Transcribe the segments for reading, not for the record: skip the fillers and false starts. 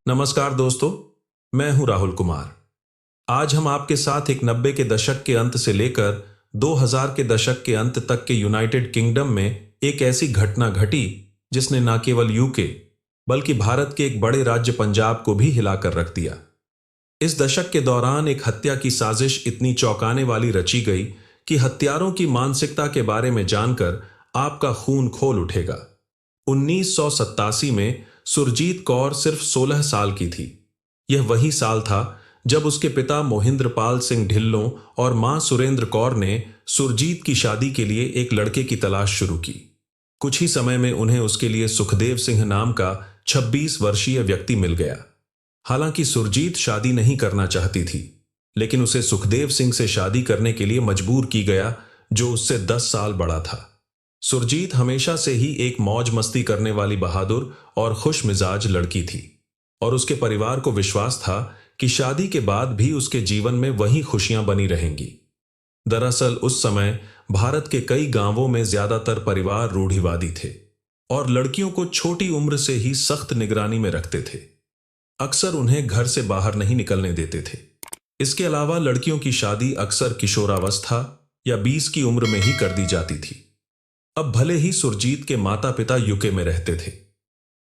नमस्कार दोस्तों, मैं हूं राहुल कुमार। आज हम आपके साथ एक 90 के दशक के अंत से लेकर 2000 के दशक के अंत तक के यूनाइटेड किंगडम में एक ऐसी घटना घटी जिसने न केवल यूके बल्कि भारत के एक बड़े राज्य पंजाब को भी हिलाकर रख दिया। इस दशक के दौरान एक हत्या की साजिश इतनी चौंकाने वाली रची गई कि हत्यारों की मानसिकता के बारे में जानकर आपका खून खोल उठेगा। 1987 में सुरजीत कौर सिर्फ 16 साल की थी। यह वही साल था जब उसके पिता मोहिंद्रपाल सिंह ढिल्लों और मां सुरेंद्र कौर ने सुरजीत की शादी के लिए एक लड़के की तलाश शुरू की। कुछ ही समय में उन्हें उसके लिए सुखदेव सिंह नाम का 26 वर्षीय व्यक्ति मिल गया। हालांकि सुरजीत शादी नहीं करना चाहती थी, लेकिन उसे सुखदेव सिंह से शादी करने के लिए मजबूर की गया, जो उससे 10 साल बड़ा था। सुरजीत हमेशा से ही एक मौज मस्ती करने वाली बहादुर और खुश मिजाज लड़की थी, और उसके परिवार को विश्वास था कि शादी के बाद भी उसके जीवन में वही खुशियां बनी रहेंगी। दरअसल उस समय भारत के कई गांवों में ज्यादातर परिवार रूढ़िवादी थे और लड़कियों को छोटी उम्र से ही सख्त निगरानी में रखते थे। अक्सर उन्हें घर से बाहर नहीं निकलने देते थे। इसके अलावा लड़कियों की शादी अक्सर किशोरावस्था या 20 की उम्र में ही कर दी जाती थी। अब भले ही सुरजीत के माता पिता यूके में रहते थे,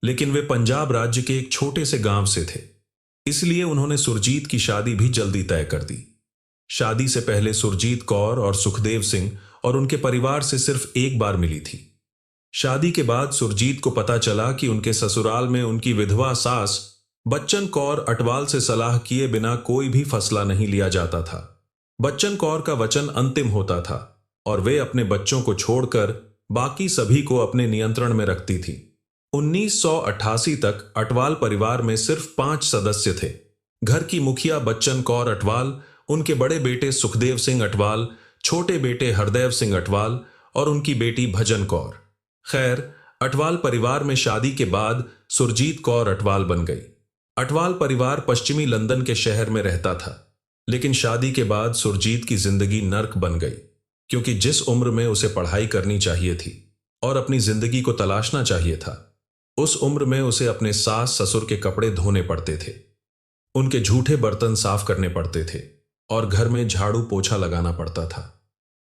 लेकिन वे पंजाब राज्य के एक छोटे से गांव से थे, इसलिए उन्होंने सुरजीत की शादी भी जल्दी तय कर दी। शादी से पहले सुरजीत कौर और सुखदेव सिंह और उनके परिवार से सिर्फ एक बार मिली थी। शादी के बाद सुरजीत को पता चला कि उनके ससुराल में उनकी विधवा सास बच्चन कौर अटवाल से सलाह किए बिना कोई भी फैसला नहीं लिया जाता था। बच्चन कौर का वचन अंतिम होता था और वे अपने बच्चों को छोड़कर बाकी सभी को अपने नियंत्रण में रखती थी। 1988 तक अटवाल परिवार में सिर्फ 5 सदस्य थे। घर की मुखिया बच्चन कौर अटवाल, उनके बड़े बेटे सुखदेव सिंह अटवाल, छोटे बेटे हरदेव सिंह अटवाल और उनकी बेटी भजन कौर। खैर, अटवाल परिवार में शादी के बाद सुरजीत कौर अटवाल बन गई। अटवाल परिवार पश्चिमी लंदन के शहर में रहता था, लेकिन शादी के बाद सुरजीत की जिंदगी नर्क बन गई, क्योंकि जिस उम्र में उसे पढ़ाई करनी चाहिए थी और अपनी जिंदगी को तलाशना चाहिए था, उस उम्र में उसे अपने सास ससुर के कपड़े धोने पड़ते थे, उनके झूठे बर्तन साफ करने पड़ते थे और घर में झाड़ू पोछा लगाना पड़ता था।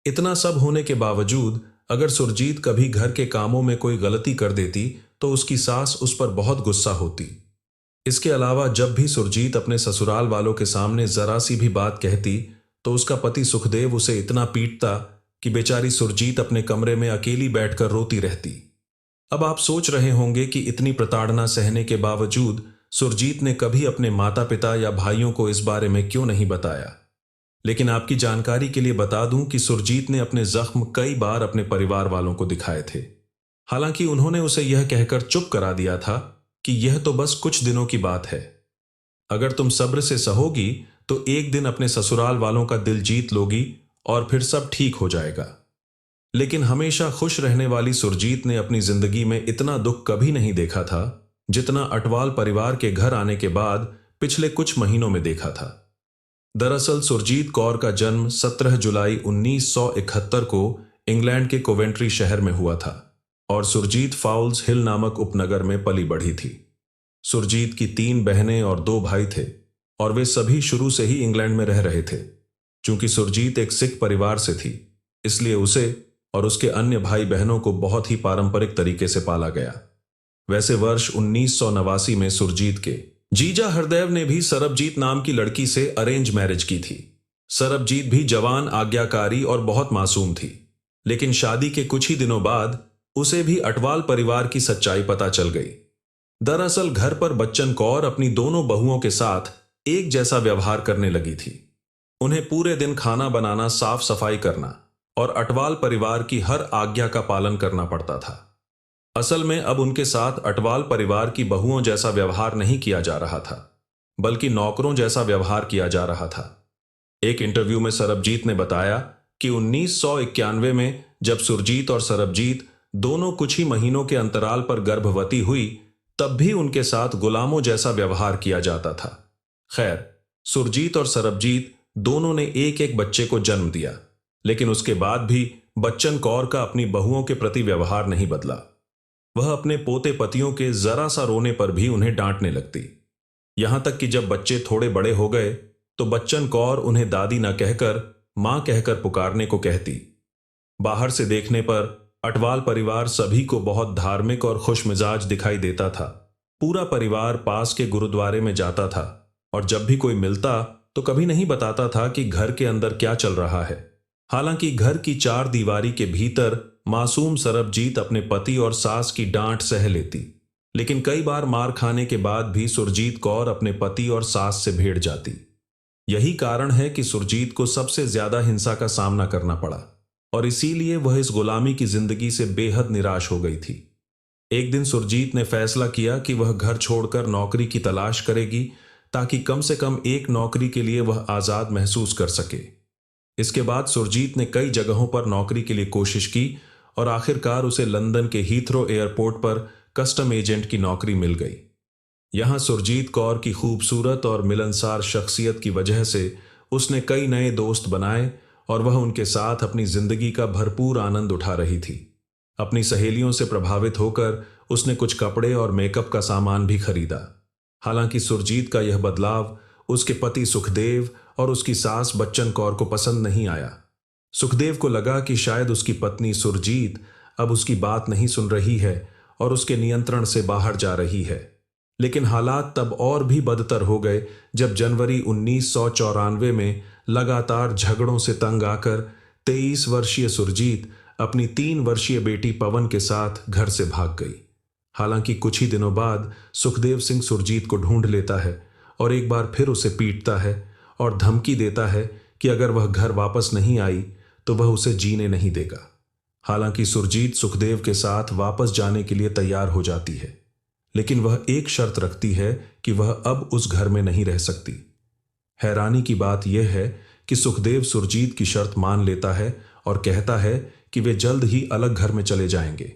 इतना सब होने के बावजूद अगर सुरजीत कभी घर के कामों में कोई गलती कर देती तो उसकी सास उस पर बहुत गुस्सा होती। इसके अलावा जब भी सुरजीत अपने ससुराल वालों के सामने जरा सी भी बात कहती तो उसका पति सुखदेव उसे इतना पीटता कि बेचारी सुरजीत अपने कमरे में अकेली बैठकर रोती रहती। अब आप सोच रहे होंगे कि इतनी प्रताड़ना सहने के बावजूद सुरजीत ने कभी अपने माता पिता या भाइयों को इस बारे में क्यों नहीं बताया। लेकिन आपकी जानकारी के लिए बता दूं कि सुरजीत ने अपने जख्म कई बार अपने परिवार वालों को दिखाए थे। हालांकि उन्होंने उसे यह कहकर चुप करा दिया था कि यह तो बस कुछ दिनों की बात है। अगर तुम सब्र से सहोगी तो एक दिन अपने ससुराल वालों का दिल जीत लोगी और फिर सब ठीक हो जाएगा। लेकिन हमेशा खुश रहने वाली सुरजीत ने अपनी जिंदगी में इतना दुख कभी नहीं देखा था जितना अटवाल परिवार के घर आने के बाद पिछले कुछ महीनों में देखा था। दरअसल सुरजीत कौर का जन्म 17 जुलाई 1971 को इंग्लैंड के कोवेंट्री शहर में हुआ था और सुरजीत फाउल्स हिल नामक उपनगर में पली बढ़ी थी। सुरजीत की 3 बहनें और 2 भाई थे और वे सभी शुरू से ही इंग्लैंड में रह रहे थे। चूंकि सुरजीत एक सिख परिवार से थी, इसलिए उसे और उसके अन्य भाई बहनों को बहुत ही पारंपरिक तरीके से पाला गया। वैसे वर्ष 1989 में सुरजीत के जीजा हरदेव ने भी सरबजीत नाम की लड़की से अरेंज मैरिज की थी। सरबजीत भी जवान, आज्ञाकारी और बहुत मासूम थी, लेकिन शादी के कुछ ही दिनों बाद उसे भी अटवाल परिवार की सच्चाई पता चल गई। दरअसल घर पर बच्चन कौर अपनी दोनों बहुओं के साथ एक जैसा व्यवहार करने लगी थी। उन्हें पूरे दिन खाना बनाना, साफ सफाई करना और अटवाल परिवार की हर आज्ञा का पालन करना पड़ता था। असल में अब उनके साथ अटवाल परिवार की बहुओं जैसा व्यवहार नहीं किया जा रहा था, बल्कि नौकरों जैसा व्यवहार किया जा रहा था। एक इंटरव्यू में सरबजीत ने बताया कि 1991 में जब सुरजीत और सरबजीत दोनों कुछ ही महीनों के अंतराल पर गर्भवती हुई, तब भी उनके साथ गुलामों जैसा व्यवहार किया जाता था। खैर, सुरजीत और सरबजीत दोनों ने एक एक बच्चे को जन्म दिया, लेकिन उसके बाद भी बच्चन कौर का अपनी बहुओं के प्रति व्यवहार नहीं बदला। वह अपने पोते पतियों के जरा सा रोने पर भी उन्हें डांटने लगती। यहां तक कि जब बच्चे थोड़े बड़े हो गए तो बच्चन कौर उन्हें दादी न कहकर मां कहकर पुकारने को कहती। बाहर से देखने पर अटवाल परिवार सभी को बहुत धार्मिक और खुशमिजाज दिखाई देता था। पूरा परिवार पास के गुरुद्वारे में जाता था और जब भी कोई मिलता तो कभी नहीं बताता था कि घर के अंदर क्या चल रहा है। हालांकि घर की चार दीवारी के भीतर मासूम सरबजीत अपने पति और सास की डांट सह लेती, लेकिन कई बार मार खाने के बाद भी सुरजीत कौर अपने पति और सास से भिड़ जाती। यही कारण है कि सुरजीत को सबसे ज्यादा हिंसा का सामना करना पड़ा और इसीलिए वह इस गुलामी की जिंदगी से बेहद निराश हो गई थी। एक दिन सुरजीत ने फैसला किया कि वह घर छोड़कर नौकरी की तलाश करेगी ताकि कम से कम एक नौकरी के लिए वह आजाद महसूस कर सके। इसके बाद सुरजीत ने कई जगहों पर नौकरी के लिए कोशिश की और आखिरकार उसे लंदन के हीथ्रो एयरपोर्ट पर कस्टम एजेंट की नौकरी मिल गई। यहां सुरजीत कौर की खूबसूरत और मिलनसार शख्सियत की वजह से उसने कई नए दोस्त बनाए और वह उनके साथ अपनी जिंदगी का भरपूर आनंद उठा रही थी। अपनी सहेलियों से प्रभावित होकर उसने कुछ कपड़े और मेकअप का सामान भी खरीदा। हालांकि सुरजीत का यह बदलाव उसके पति सुखदेव और उसकी सास बच्चन कौर को पसंद नहीं आया। सुखदेव को लगा कि शायद उसकी पत्नी सुरजीत अब उसकी बात नहीं सुन रही है और उसके नियंत्रण से बाहर जा रही है। लेकिन हालात तब और भी बदतर हो गए जब जनवरी 1994 में लगातार झगड़ों से तंग आकर 23 वर्षीय सुरजीत अपनी 3 वर्षीय बेटी पवन के साथ घर से भाग गई। हालांकि कुछ ही दिनों बाद सुखदेव सिंह सुरजीत को ढूंढ लेता है और एक बार फिर उसे पीटता है और धमकी देता है कि अगर वह घर वापस नहीं आई तो वह उसे जीने नहीं देगा। हालांकि सुरजीत सुखदेव के साथ वापस जाने के लिए तैयार हो जाती है, लेकिन वह एक शर्त रखती है कि वह अब उस घर में नहीं रह सकती। हैरानी की बात यह है कि सुखदेव सुरजीत की शर्त मान लेता है और कहता है कि वे जल्द ही अलग घर में चले जाएंगे।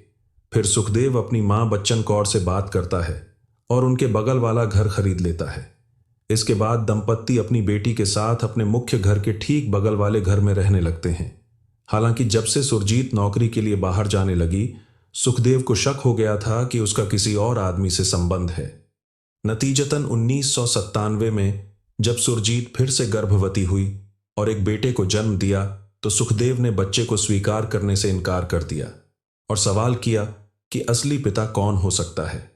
फिर सुखदेव अपनी मां बच्चन कौर से बात करता है और उनके बगल वाला घर खरीद लेता है। इसके बाद दंपत्ति अपनी बेटी के साथ अपने मुख्य घर के ठीक बगल वाले घर में रहने लगते हैं। हालांकि जब से सुरजीत नौकरी के लिए बाहर जाने लगी, सुखदेव को शक हो गया था कि उसका किसी और आदमी से संबंध है। नतीजतन 1997 में जब सुरजीत फिर से गर्भवती हुई और एक बेटे को जन्म दिया तो सुखदेव ने बच्चे को स्वीकार करने से इनकार कर दिया और सवाल किया कि असली पिता कौन हो सकता है।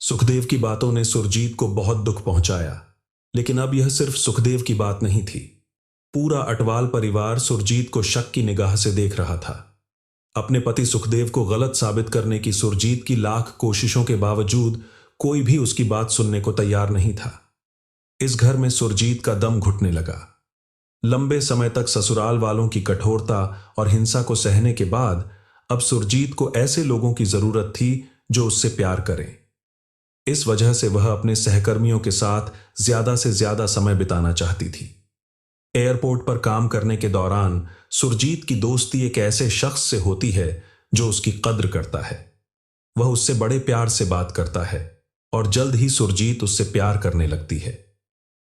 सुखदेव की बातों ने सुरजीत को बहुत दुख पहुंचाया, लेकिन अब यह सिर्फ सुखदेव की बात नहीं थी। पूरा अटवाल परिवार सुरजीत को शक की निगाह से देख रहा था। अपने पति सुखदेव को गलत साबित करने की सुरजीत की लाख कोशिशों के बावजूद कोई भी उसकी बात सुनने को तैयार नहीं था। इस घर में सुरजीत का दम घुटने लगा। लंबे समय तक ससुराल वालों की कठोरता और हिंसा को सहने के बाद अब सुरजीत को ऐसे लोगों की जरूरत थी जो उससे प्यार करें। इस वजह से वह अपने सहकर्मियों के साथ ज्यादा से ज्यादा समय बिताना चाहती थी। एयरपोर्ट पर काम करने के दौरान सुरजीत की दोस्ती एक ऐसे शख्स से होती है जो उसकी कद्र करता है। वह उससे बड़े प्यार से बात करता है और जल्द ही सुरजीत उससे प्यार करने लगती है।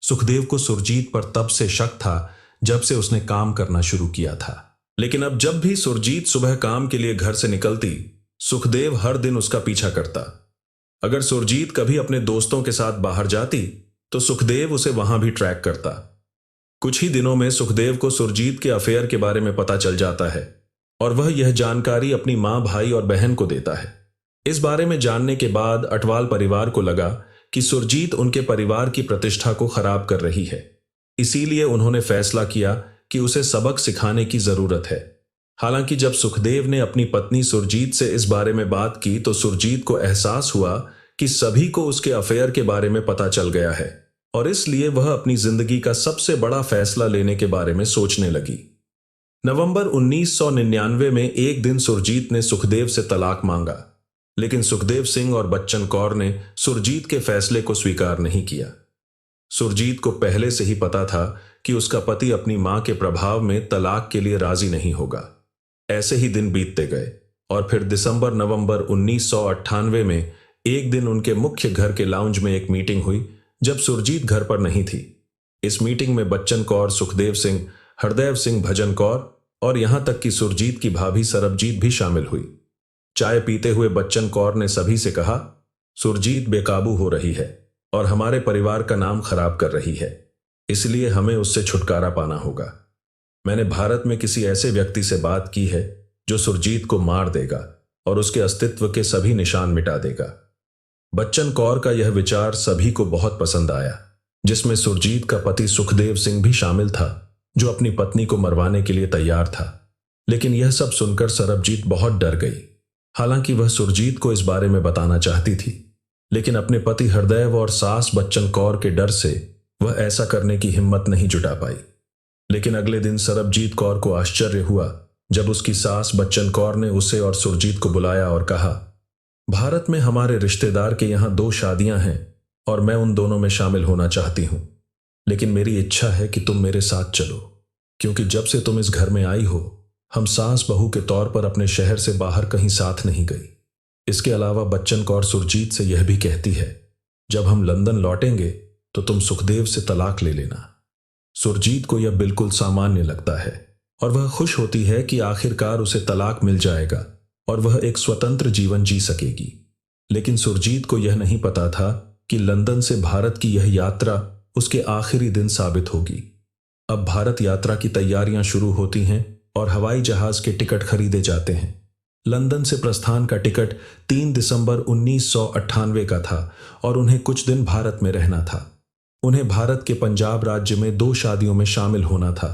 सुखदेव को सुरजीत पर तब से शक था जब से उसने काम करना शुरू किया था, लेकिन अब जब भी सुरजीत सुबह काम के लिए घर से निकलती, सुखदेव हर दिन उसका पीछा करता। अगर सुरजीत कभी अपने दोस्तों के साथ बाहर जाती तो सुखदेव उसे वहां भी ट्रैक करता। कुछ ही दिनों में सुखदेव को सुरजीत के अफेयर के बारे में पता चल जाता है और वह यह जानकारी अपनी मां, भाई और बहन को देता है। इस बारे में जानने के बाद अटवाल परिवार को लगा कि सुरजीत उनके परिवार की प्रतिष्ठा को खराब कर रही है। इसीलिए उन्होंने फैसला किया कि उसे सबक सिखाने की जरूरत है। हालांकि जब सुखदेव ने अपनी पत्नी सुरजीत से इस बारे में बात की तो सुरजीत को एहसास हुआ कि सभी को उसके अफेयर के बारे में पता चल गया है और इसलिए वह अपनी जिंदगी का सबसे बड़ा फैसला लेने के बारे में सोचने लगी। नवंबर 1999 में एक दिन सुरजीत ने सुखदेव से तलाक मांगा, लेकिन सुखदेव सिंह और बच्चन कौर ने सुरजीत के फैसले को स्वीकार नहीं किया। सुरजीत को पहले से ही पता था कि उसका पति अपनी मां के प्रभाव में तलाक के लिए राजी नहीं होगा। ऐसे ही दिन बीतते गए और फिर दिसंबर-नवंबर 1998 में एक दिन उनके मुख्य घर के लाउंज में एक मीटिंग हुई जब सुरजीत घर पर नहीं थी। इस मीटिंग में बच्चन कौर, सुखदेव सिंह, हरदेव सिंह, भजन कौर और यहां तक कि सुरजीत की भाभी सरबजीत भी शामिल हुई। चाय पीते हुए बच्चन कौर ने सभी से कहा, सुरजीत बेकाबू हो रही है। और हमारे परिवार का नाम खराब कर रही है। इसलिए हमें उससे छुटकारा पाना होगा। मैंने भारत में किसी ऐसे व्यक्ति से बात की है जो सुरजीत को मार देगा और उसके अस्तित्व के सभी निशान मिटा देगा। बच्चन कौर का यह विचार सभी को बहुत पसंद आया, जिसमें सुरजीत का पति सुखदेव सिंह भी शामिल था, जो अपनी पत्नी को मरवाने के लिए तैयार था। लेकिन यह सब सुनकर सरबजीत बहुत डर गई। हालांकि वह सुरजीत को इस बारे में बताना चाहती थी, लेकिन अपने पति हरदेव और सास बच्चन कौर के डर से वह ऐसा करने की हिम्मत नहीं जुटा पाई। लेकिन अगले दिन सरबजीत कौर को आश्चर्य हुआ जब उसकी सास बच्चन कौर ने उसे और सुरजीत को बुलाया और कहा, भारत में हमारे रिश्तेदार के यहाँ 2 शादियां हैं और मैं उन दोनों में शामिल होना चाहती हूं। लेकिन मेरी इच्छा है कि तुम मेरे साथ चलो, क्योंकि जब से तुम इस घर में आई हो, हम सास बहू के तौर पर अपने शहर से बाहर कहीं साथ नहीं गई। इसके अलावा बच्चन कौर सुरजीत से यह भी कहती है, जब हम लंदन लौटेंगे तो तुम सुखदेव से तलाक ले लेना। सुरजीत को यह बिल्कुल सामान्य लगता है और वह खुश होती है कि आखिरकार उसे तलाक मिल जाएगा और वह एक स्वतंत्र जीवन जी सकेगी। लेकिन सुरजीत को यह नहीं पता था कि लंदन से भारत की यह यात्रा उसके आखिरी दिन साबित होगी। अब भारत यात्रा की तैयारियां शुरू होती हैं और हवाई जहाज के टिकट खरीदे जाते हैं। लंदन से प्रस्थान का टिकट 3 दिसंबर 1998 का था और उन्हें कुछ दिन भारत में रहना था। उन्हें भारत के पंजाब राज्य में 2 शादियों में शामिल होना था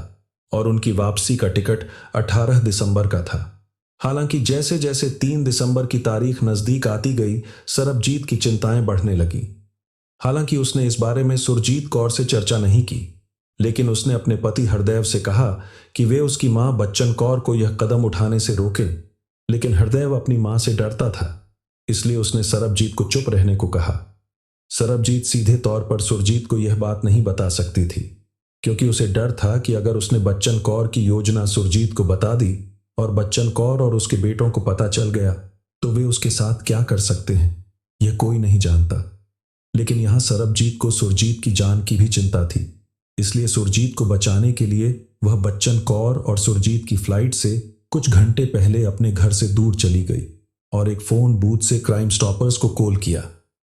और उनकी वापसी का टिकट 18 दिसंबर का था। हालांकि जैसे जैसे 3 दिसंबर की तारीख नजदीक आती गई, सरबजीत की चिंताएं बढ़ने लगीं। हालांकि उसने इस बारे में सुरजीत कौर से चर्चा नहीं की, लेकिन उसने अपने पति हरदेव से कहा कि वे उसकी मां बच्चन कौर को यह कदम उठाने से रोकें। लेकिन हरदेव अपनी मां से डरता था, इसलिए उसने सरबजीत को चुप रहने को कहा। सरबजीत सीधे तौर पर सुरजीत को यह बात नहीं बता सकती थी, क्योंकि उसे डर था कि अगर उसने बच्चन कौर की योजना सुरजीत को बता दी और बच्चन कौर और उसके बेटों को पता चल गया तो वे उसके साथ क्या कर सकते हैं, यह कोई नहीं जानता। लेकिन यहां सरबजीत को सुरजीत की जान की भी चिंता थी, इसलिए सुरजीत को बचाने के लिए वह बच्चन कौर और सुरजीत की फ्लाइट से कुछ घंटे पहले अपने घर से दूर चली गई और एक फोन बूथ से क्राइम स्टॉपर्स को कॉल किया।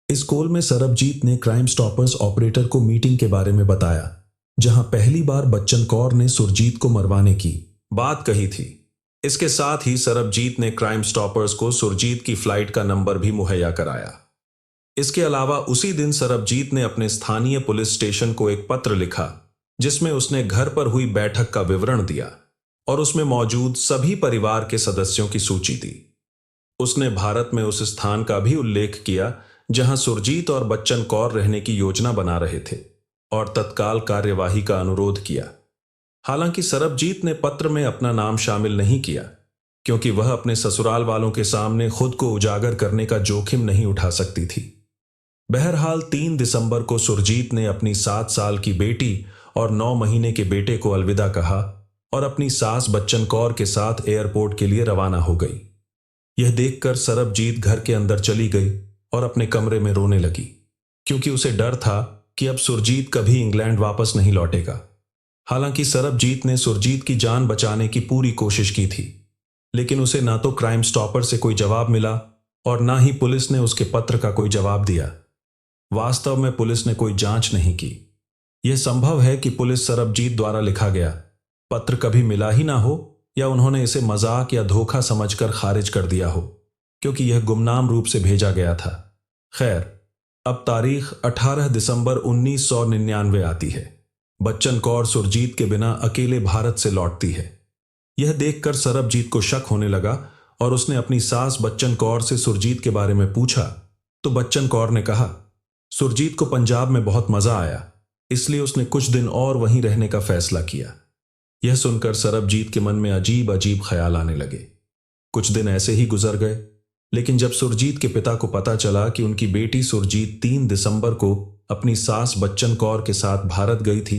इस कॉल में सरबजीत ने क्राइम स्टॉपर्स ऑपरेटर को मीटिंग के बारे में बताया, जहां पहली बार बच्चन कौर ने सुरजीत को मरवाने की बात कही थी। इसके साथ ही सरबजीत ने क्राइम स्टॉपर्स को सुरजीत की फ्लाइट का नंबर भी मुहैया कराया। इसके अलावा उसी दिन सरबजीत ने अपने स्थानीय पुलिस स्टेशन को एक पत्र लिखा, जिसमें उसने घर पर हुई बैठक का विवरण दिया और उसमें मौजूद सभी परिवार के सदस्यों की सूची दी। उसने भारत में उस स्थान का भी उल्लेख किया जहां सुरजीत और बच्चन कौर रहने की योजना बना रहे थे और तत्काल कार्यवाही का अनुरोध किया। हालांकि सरबजीत ने पत्र में अपना नाम शामिल नहीं किया, क्योंकि वह अपने ससुराल वालों के सामने खुद को उजागर करने का जोखिम नहीं उठा सकती थी। बहरहाल 3 दिसंबर को सुरजीत ने अपनी 7 साल की बेटी और 9 महीने के बेटे को अलविदा कहा और अपनी सास बच्चन कौर के साथ एयरपोर्ट के लिए रवाना हो गई। यह देखकर सरबजीत घर के अंदर चली गई और अपने कमरे में रोने लगी, क्योंकि उसे डर था कि अब सुरजीत कभी इंग्लैंड वापस नहीं लौटेगा। हालांकि सरबजीत ने सुरजीत की जान बचाने की पूरी कोशिश की थी, लेकिन उसे ना तो क्राइम स्टॉपर से कोई जवाब मिला और ना ही पुलिस ने उसके पत्र का कोई जवाब दिया। वास्तव में पुलिस ने कोई जांच नहीं की। यह संभव है कि पुलिस सरबजीत द्वारा लिखा गया पत्र कभी मिला ही ना हो, या उन्होंने इसे मजाक या धोखा समझकर खारिज कर दिया हो, क्योंकि यह गुमनाम रूप से भेजा गया था। खैर, अब तारीख 18 दिसंबर 1999 आती है। बच्चन कौर सुरजीत के बिना अकेले भारत से लौटती है। यह देखकर सरबजीत को शक होने लगा और उसने अपनी सास बच्चन कौर से सुरजीत के बारे में पूछा, तो बच्चन कौर ने कहा, सुरजीत को पंजाब में बहुत मजा आया, इसलिए उसने कुछ दिन और वहीं रहने का फैसला किया। यह सुनकर सरबजीत के मन में अजीब अजीब ख्याल आने लगे। कुछ दिन ऐसे ही गुजर गए, लेकिन जब सुरजीत के पिता को पता चला कि उनकी बेटी सुरजीत 3 दिसंबर को अपनी सास बच्चन कौर के साथ भारत गई थी,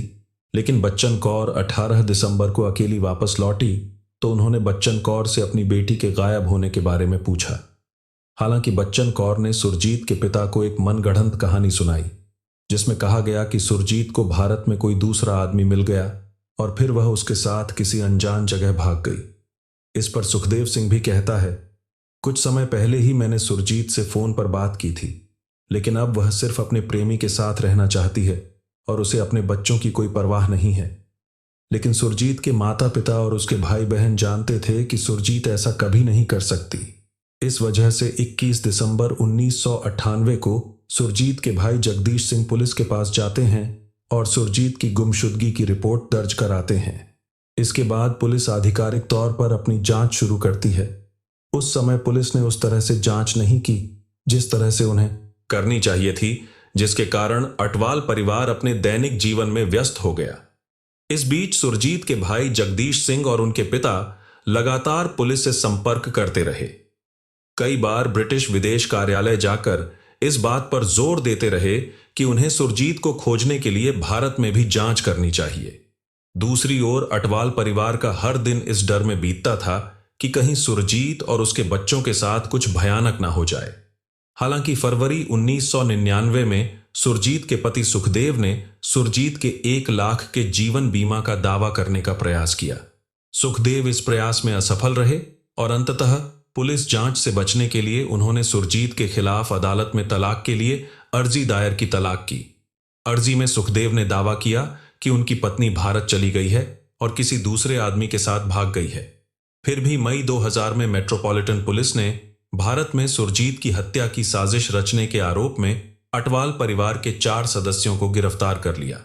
लेकिन बच्चन कौर 18 दिसंबर को अकेली वापस लौटी, तो उन्होंने बच्चन कौर से अपनी बेटी के गायब होने के बारे में पूछा। हालांकि बच्चन कौर ने सुरजीत के पिता को एक मनगढ़ंत कहानी सुनाई, जिसमें कहा गया कि सुरजीत को भारत में कोई दूसरा आदमी मिल गया और फिर वह उसके साथ किसी अनजान जगह भाग गई। इस पर सुखदेव सिंह भी कहता है, कुछ समय पहले ही मैंने सुरजीत से फोन पर बात की थी, लेकिन अब वह सिर्फ अपने प्रेमी के साथ रहना चाहती है और उसे अपने बच्चों की कोई परवाह नहीं है। लेकिन सुरजीत के माता पिता और उसके भाई बहन जानते थे कि सुरजीत ऐसा कभी नहीं कर सकती। इस वजह से 21 दिसंबर 1998 को सुरजीत के भाई जगदीश सिंह पुलिस के पास जाते हैं और सुरजीत की गुमशुदगी की रिपोर्ट दर्ज कराते हैं। इसके बाद पुलिस आधिकारिक तौर पर अपनी जांच शुरू करती है। उस समय पुलिस ने उस तरह से जांच नहीं की जिस तरह से उन्हें करनी चाहिए थी, जिसके कारण अटवाल परिवार अपने दैनिक जीवन में व्यस्त हो गया। इस बीच सुरजीत के भाई जगदीश सिंह और उनके पिता लगातार पुलिस से संपर्क करते रहे। कई बार ब्रिटिश विदेश कार्यालय जाकर इस बात पर जोर देते रहे कि उन्हें सुरजीत को खोजने के लिए भारत में भी जांच करनी चाहिए। दूसरी ओर अटवाल परिवार का हर दिन इस डर में बीतता था कि कहीं सुरजीत और उसके बच्चों के साथ कुछ भयानक ना हो जाए। हालांकि फरवरी 1999 में सुरजीत के पति सुखदेव ने सुरजीत के 1 लाख के जीवन बीमा का दावा करने का प्रयास किया। सुखदेव इस प्रयास में असफल रहे और अंततः पुलिस जांच से बचने के लिए उन्होंने सुरजीत के खिलाफ अदालत में तलाक के लिए अर्जी दायर की। तलाक की अर्जी में सुखदेव ने दावा किया कि उनकी पत्नी भारत चली गई है और किसी दूसरे आदमी के साथ भाग गई है। फिर भी मई 2000 में मेट्रोपॉलिटन पुलिस ने भारत में सुरजीत की हत्या की साजिश रचने के आरोप में अटवाल परिवार के 4 सदस्यों को गिरफ्तार कर लिया।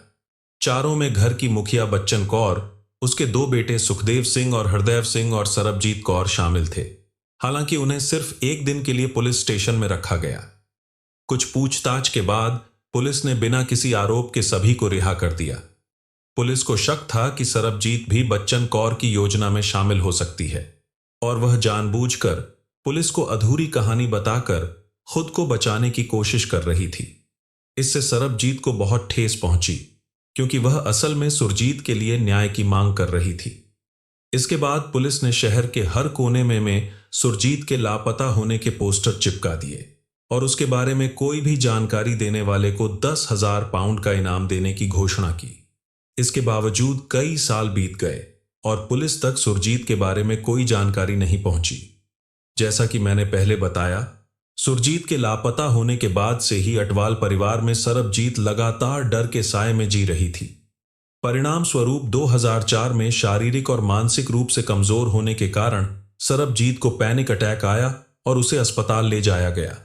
चारों में घर की मुखिया बच्चन कौर, उसके 2 बेटे सुखदेव सिंह और हरदेव सिंह और सरबजीत कौर शामिल थे। हालांकि उन्हें सिर्फ 1 दिन के लिए पुलिस स्टेशन में रखा गया। कुछ पूछताछ के बाद पुलिस ने बिना किसी आरोप के सभी को रिहा कर दिया। पुलिस को शक था कि सरबजीत भी बच्चन कौर की योजना में शामिल हो सकती है और वह जानबूझकर पुलिस को अधूरी कहानी बताकर खुद को बचाने की कोशिश कर रही थी। इससे सरबजीत को बहुत ठेस पहुंची क्योंकि वह असल में सुरजीत के लिए न्याय की मांग कर रही थी। इसके बाद पुलिस ने शहर के हर कोने में सुरजीत के लापता होने के पोस्टर चिपका दिए और उसके बारे में कोई भी जानकारी देने वाले को 10,000 पाउंड का इनाम देने की घोषणा की। इसके बावजूद कई साल बीत गए और पुलिस तक सुरजीत के बारे में कोई जानकारी नहीं पहुंची। जैसा कि मैंने पहले बताया, सुरजीत के लापता होने के बाद से ही अटवाल परिवार में सरबजीत लगातार डर के साए में जी रही थी। परिणाम स्वरूप 2004 में शारीरिक और मानसिक रूप से कमजोर होने के कारण सरबजीत को पैनिक अटैक आया और उसे अस्पताल ले जाया गया।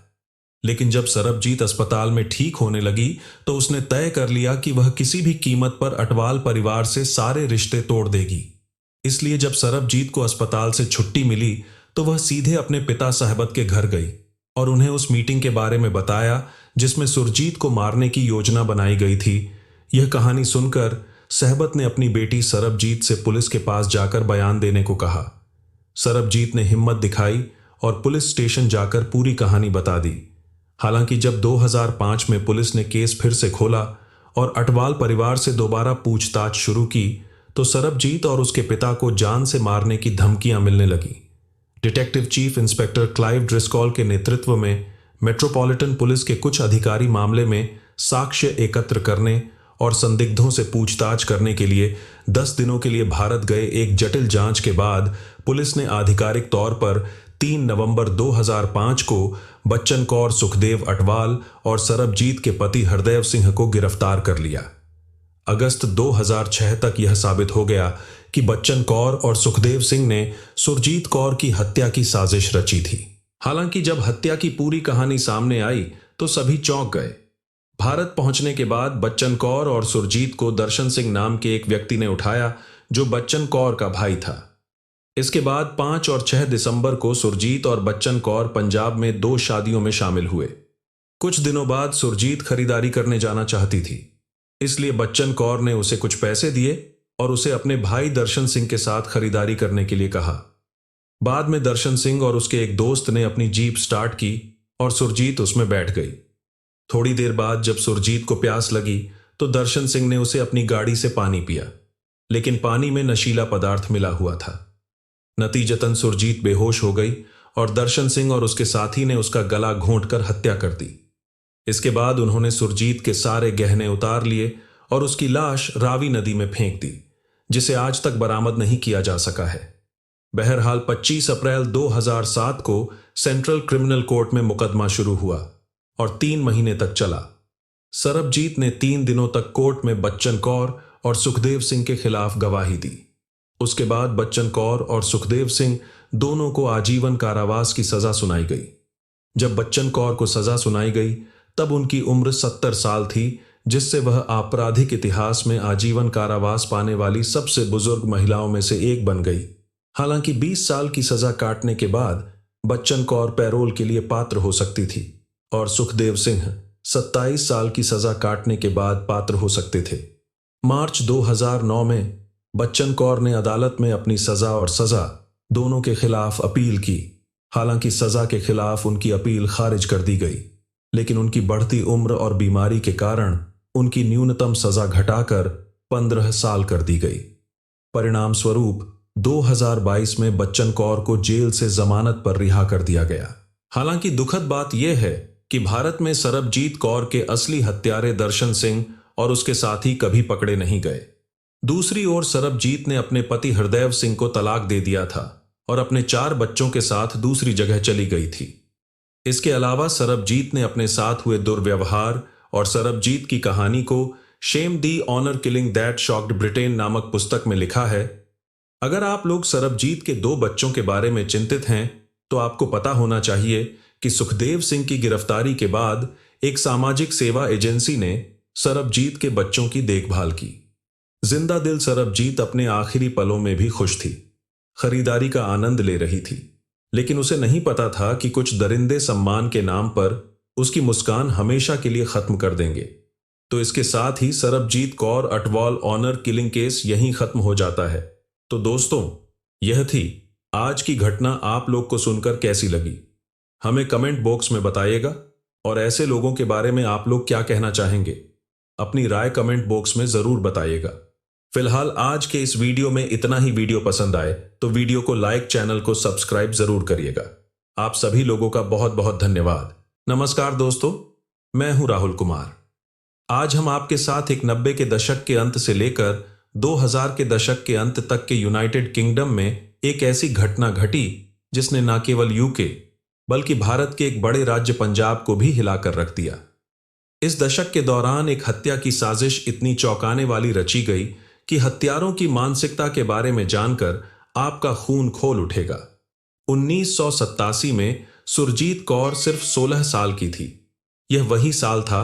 लेकिन जब सरबजीत अस्पताल में ठीक होने लगी तो उसने तय कर लिया कि वह किसी भी कीमत पर अटवाल परिवार से सारे रिश्ते तोड़ देगी। इसलिए जब सरबजीत को अस्पताल से छुट्टी मिली तो वह सीधे अपने पिता सहबत के घर गई और उन्हें उस मीटिंग के बारे में बताया जिसमें सुरजीत को मारने की योजना बनाई गई थी। यह कहानी सुनकर सहबत ने अपनी बेटी सरबजीत से पुलिस के पास जाकर बयान देने को कहा। सरबजीत ने हिम्मत दिखाई और पुलिस स्टेशन जाकर पूरी कहानी बता दी। हालांकि जब 2005 में पुलिस ने केस फिर से खोला और अटवाल परिवार से दोबारा पूछताछ शुरू की तो सरबजीत और उसके पिता को जान से मारने की धमकियां मिलने लगी। Detective chief inspector Clive Driscoll के नेतृत्व में मेट्रोपॉलिटन पुलिस के कुछ अधिकारी मामले में साक्ष्य एकत्र करने और संदिग्धों से पूछताछ करने के लिए 10 दिनों के लिए भारत गए। एक जटिल जांच के बाद पुलिस ने आधिकारिक तौर पर 3 नवंबर 2005 को बच्चन कौर, सुखदेव अटवाल और सरबजीत के पति हरदेव सिंह को गिरफ्तार कर लिया। अगस्त 2006 तक यह साबित हो गया कि बच्चन कौर और सुखदेव सिंह ने सुरजीत कौर की हत्या की साजिश रची थी। हालांकि जब हत्या की पूरी कहानी सामने आई तो सभी चौंक गए। भारत पहुंचने के बाद बच्चन कौर और सुरजीत को दर्शन सिंह नाम के एक व्यक्ति ने उठाया जो बच्चन कौर का भाई था। इसके बाद 5 और 6 दिसंबर को सुरजीत और बच्चन कौर पंजाब में 2 शादियों में शामिल हुए। कुछ दिनों बाद सुरजीत खरीदारी करने जाना चाहती थी, इसलिए बच्चन कौर ने उसे कुछ पैसे दिए और उसे अपने भाई दर्शन सिंह के साथ खरीदारी करने के लिए कहा। बाद में दर्शन सिंह और उसके एक दोस्त ने अपनी जीप स्टार्ट की और सुरजीत उसमें बैठ गई। थोड़ी देर बाद जब सुरजीत को प्यास लगी तो दर्शन सिंह ने उसे अपनी गाड़ी से पानी पिया, लेकिन पानी में नशीला पदार्थ मिला हुआ था। नतीजतन सुरजीत बेहोश हो गई और दर्शन सिंह और उसके साथी ने उसका गला घोंटकर हत्या कर दी। इसके बाद उन्होंने सुरजीत के सारे गहने उतार लिए और उसकी लाश रावी नदी में फेंक दी, जिसे आज तक बरामद नहीं किया जा सका है। बहरहाल 25 अप्रैल 2007 को सेंट्रल क्रिमिनल कोर्ट में मुकदमा शुरू हुआ और 3 महीने तक चला। सरबजीत ने 3 दिनों तक कोर्ट में बच्चन कौर और सुखदेव सिंह के खिलाफ गवाही दी। उसके बाद बच्चन कौर और सुखदेव सिंह दोनों को आजीवन कारावास की सजा सुनाई गई। जब बच्चन कौर को सजा सुनाई गई तब उनकी उम्र 70 साल थी, जिससे वह आपराधिक इतिहास में आजीवन कारावास पाने वाली सबसे बुजुर्ग महिलाओं में से एक बन गई। हालांकि 20 साल की सजा काटने के बाद बच्चन कौर पैरोल के लिए पात्र हो सकती थी और सुखदेव सिंह 27 साल की सजा काटने के बाद पात्र हो सकते थे। मार्च 2009 में बच्चन कौर ने अदालत में अपनी सजा और सजा दोनों के खिलाफ अपील की। हालांकि सजा के खिलाफ उनकी अपील खारिज कर दी गई, लेकिन उनकी बढ़ती उम्र और बीमारी के कारण उनकी न्यूनतम सजा घटाकर 15 साल कर दी गई। परिणाम स्वरूप 2022 में बच्चन कौर को जेल से जमानत पर रिहा कर दिया गया। हालांकि दुखद बात यह है कि भारत में सरबजीत कौर के असली हत्यारे दर्शन सिंह और उसके साथी कभी पकड़े नहीं गए। दूसरी ओर सरबजीत ने अपने पति हरदेव सिंह को तलाक दे दिया था और अपने 4 बच्चों के साथ दूसरी जगह चली गई थी। इसके अलावा सरबजीत ने अपने साथ हुए दुर्व्यवहार और सरबजीत की कहानी को shame the honour killing that shocked Britain नामक पुस्तक में लिखा है। अगर आप लोग सरबजीत के 2 बच्चों के बारे में चिंतित हैं तो आपको पता होना चाहिए कि सुखदेव सिंह की गिरफ्तारी के बाद एक सामाजिक सेवा एजेंसी ने सरबजीत के बच्चों की देखभाल की। जिंदा दिल सरबजीत अपने आखिरी पलों में भी खुश थी, खरीदारी का आनंद ले रही थी, लेकिन उसे नहीं पता था कि कुछ दरिंदे सम्मान के नाम पर उसकी मुस्कान हमेशा के लिए खत्म कर देंगे। तो इसके साथ ही Sarabjit Kaur Atwal honour killing case यहीं खत्म हो जाता है। तो दोस्तों, यह थी आज की घटना। आप लोग को सुनकर कैसी लगी हमें कमेंट बॉक्स में बताइएगा, और ऐसे लोगों के बारे में आप लोग क्या कहना चाहेंगे अपनी राय कमेंट बॉक्स में जरूर बताइएगा। फिलहाल आज के इस वीडियो में इतना ही। वीडियो पसंद आए तो वीडियो को लाइक, चैनल को सब्सक्राइब जरूर करिएगा। आप सभी लोगों का बहुत बहुत धन्यवाद। नमस्कार दोस्तों, मैं हूं राहुल कुमार। आज हम आपके साथ एक 90 के दशक के अंत से लेकर 2000 के दशक के अंत तक के यूनाइटेड किंगडम में एक ऐसी घटना घटी जिसने न केवल यूके बल्कि भारत के एक बड़े राज्य पंजाब को भी हिलाकर रख दिया। इस दशक के दौरान एक हत्या की साजिश इतनी चौंकाने वाली रची गई कि हत्यारों की मानसिकता के बारे में जानकर आपका खून खौल उठेगा। 1987 में सुरजीत कौर सिर्फ 16 साल की थी। यह वही साल था